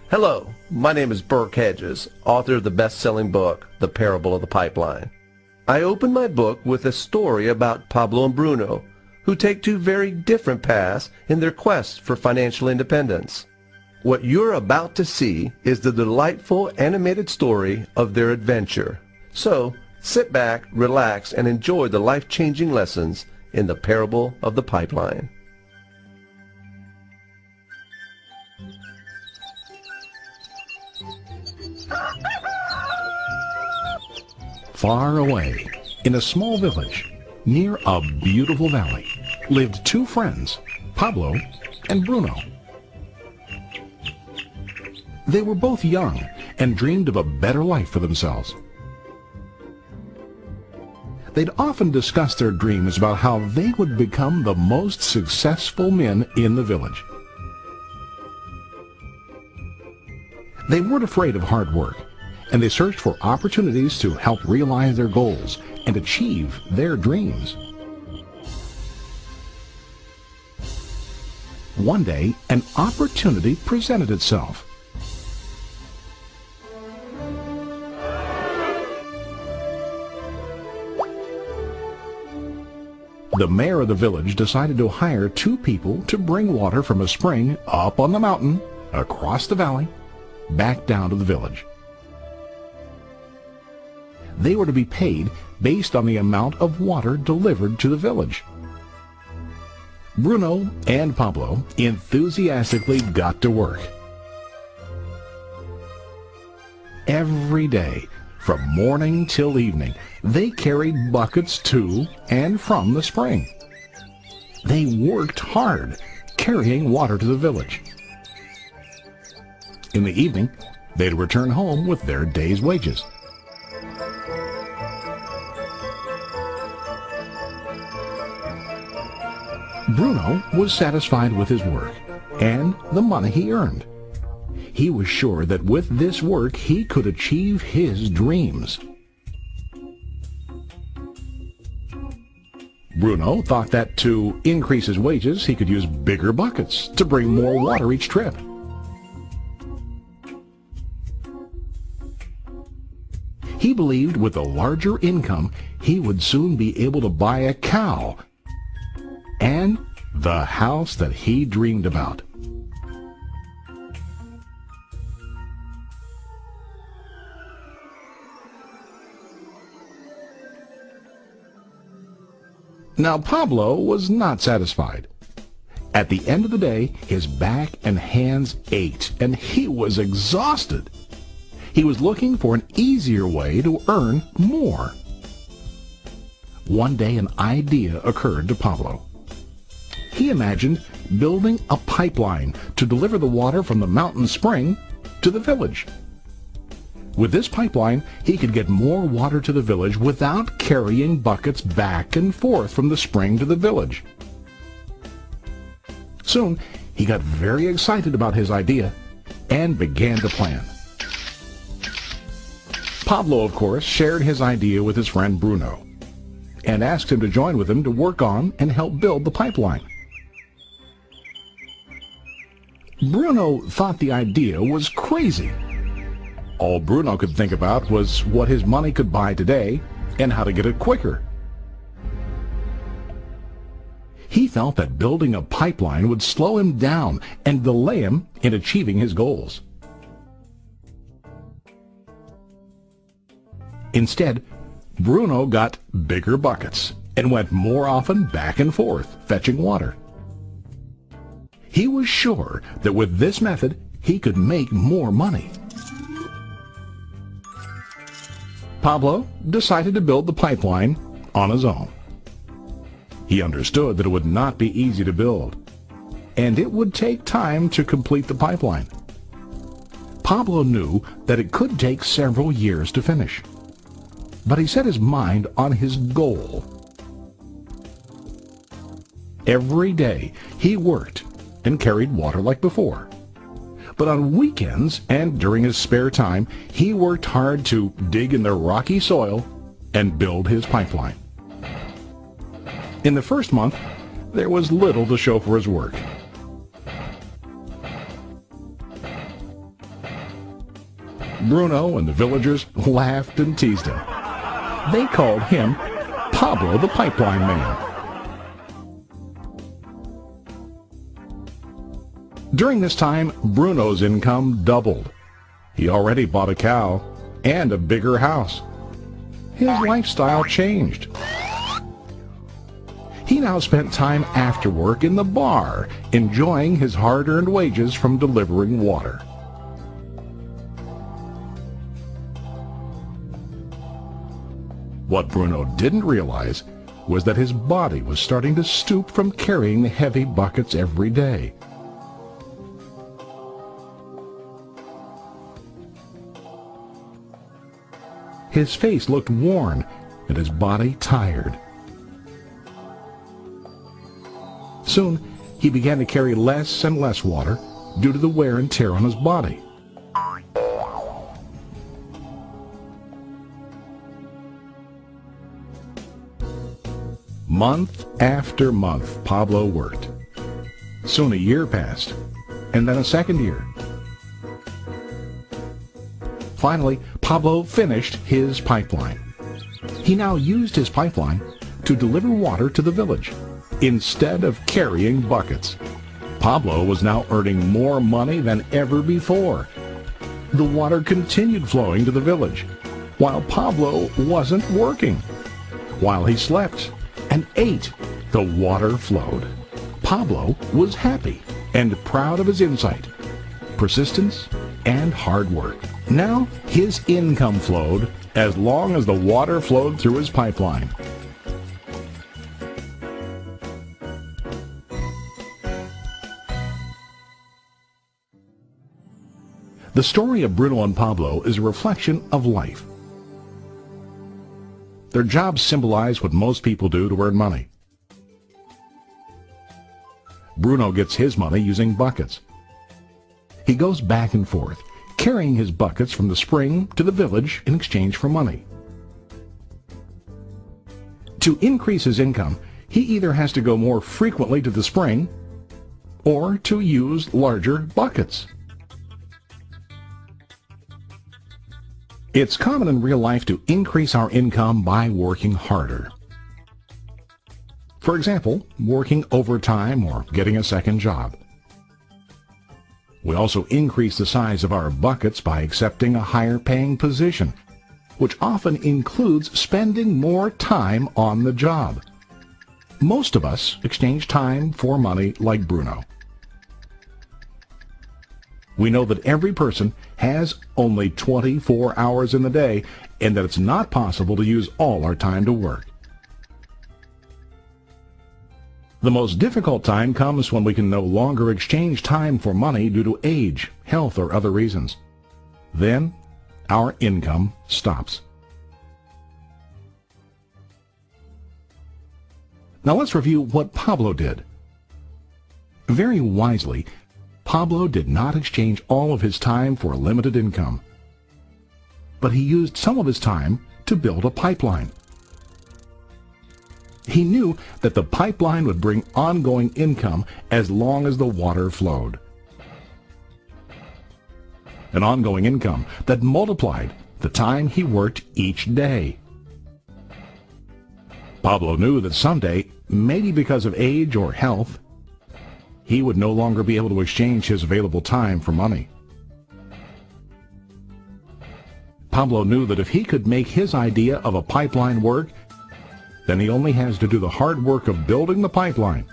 Hello, my name is Burke Hedges, author of the best-selling book, The Parable of the Pipeline. I open my book with a story about Pablo and Bruno, who take two very different paths in their quest for financial independence. What you're about to see is the delightful animated story of their adventure. So, sit back, relax, and enjoy the life-changing lessons in The Parable of the Pipeline. Far away, in a small village, near a beautiful valley, lived two friends, Pablo and Bruno. They were both young and dreamed of a better life for themselves. They'd often discussed their dreams about how they would become the most successful men in the village. They weren't afraid of hard work, and they searched for opportunities to help realize their goals and achieve their dreams. One day, an opportunity presented itself. The mayor of the village decided to hire two people to bring water from a spring up on the mountain, across the valley, back down to the village. They were to be paid based on the amount of water delivered to the village. Bruno and Pablo enthusiastically got to work. Every day, from morning till evening, they carried buckets to and from the spring. They worked hard, carrying water to the village. In the evening, they'd return home with their day's wages. Bruno was satisfied with his work and the money he earned. He was sure that with this work he could achieve his dreams. Bruno thought that to increase his wages he could use bigger buckets to bring more water each trip. He believed with a larger income he would soon be able to buy a cow and the house that he dreamed about. Now Pablo was not satisfied. At the end of the day, his back and hands ached, and he was exhausted. He was looking for an easier way to earn more. One day an idea occurred to Pablo. He imagined building a pipeline to deliver the water from the mountain spring to the village. With this pipeline, he could get more water to the village without carrying buckets back and forth from the spring to the village. Soon, he got very excited about his idea and began to plan. Pablo, of course, shared his idea with his friend Bruno and asked him to join with him to work on and help build the pipeline. Bruno thought the idea was crazy. All Bruno could think about was what his money could buy today and how to get it quicker. He felt that building a pipeline would slow him down and delay him in achieving his goals. Instead, Bruno got bigger buckets and went more often back and forth, fetching water. He was sure that with this method, he could make more money. Pablo decided to build the pipeline on his own. He understood that it would not be easy to build, and it would take time to complete the pipeline. Pablo knew that it could take several years to finish, but he set his mind on his goal. Every day he worked and carried water like before. But on weekends and during his spare time, he worked hard to dig in the rocky soil and build his pipeline. In the first month, there was little to show for his work. Bruno and the villagers laughed and teased him. They called him Pablo the Pipeline Man. During this time, Bruno's income doubled. He already bought a cow and a bigger house. His lifestyle changed. He now spent time after work in the bar, enjoying his hard-earned wages from delivering water. What Bruno didn't realize was that his body was starting to stoop from carrying the heavy buckets every day. His face looked worn and his body tired. Soon, he began to carry less and less water due to the wear and tear on his body. Month after month, Pablo worked. Soon a year passed, and then a second year. Finally, Pablo finished his pipeline. He now used his pipeline to deliver water to the village instead of carrying buckets. Pablo was now earning more money than ever before. The water continued flowing to the village, while Pablo wasn't working. While he slept and ate, the water flowed. Pablo was happy and proud of his insight, persistence, and hard work. Now his income flowed as long as the water flowed through his pipeline. The story of Bruno and Pablo is a reflection of life. Their jobs symbolize what most people do to earn money. Bruno gets his money using buckets. He goes back and forth, carrying his buckets from the spring to the village in exchange for money. To increase his income, he either has to go more frequently to the spring or to use larger buckets. It's common in real life to increase our income by working harder. For example, working overtime or getting a second job. We also increase the size of our buckets by accepting a higher paying position, which often includes spending more time on the job. Most of us exchange time for money like Bruno. We know that every person has only 24 hours in the day and that it's not possible to use all our time to work. The most difficult time comes when we can no longer exchange time for money due to age, health, or other reasons. Then, our income stops. Now let's review what Pablo did. Very wisely, Pablo did not exchange all of his time for a limited income, but he used some of his time to build a pipeline. He knew that the pipeline would bring ongoing income as long as the water flowed. An ongoing income that multiplied the time he worked each day. Pablo knew that someday, maybe because of age or health, he would no longer be able to exchange his available time for money. Pablo knew that if he could make his idea of a pipeline work, then he only has to do the hard work of building the pipeline.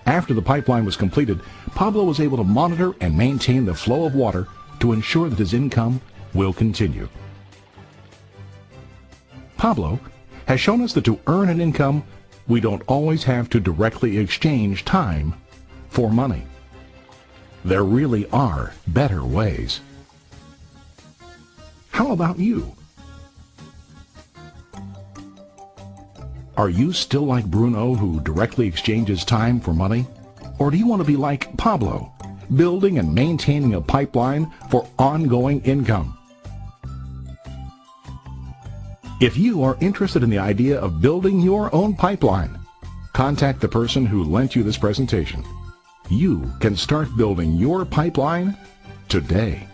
After the pipeline was completed, Pablo was able to monitor and maintain the flow of water to ensure that his income will continue. Pablo has shown us that to earn an income, we don't always have to directly exchange time for money. There really are better ways. How about you? Are you still like Bruno, who directly exchanges time for money? Or do you want to be like Pablo, building and maintaining a pipeline for ongoing income? If you are interested in the idea of building your own pipeline, contact the person who lent you this presentation. You can start building your pipeline today.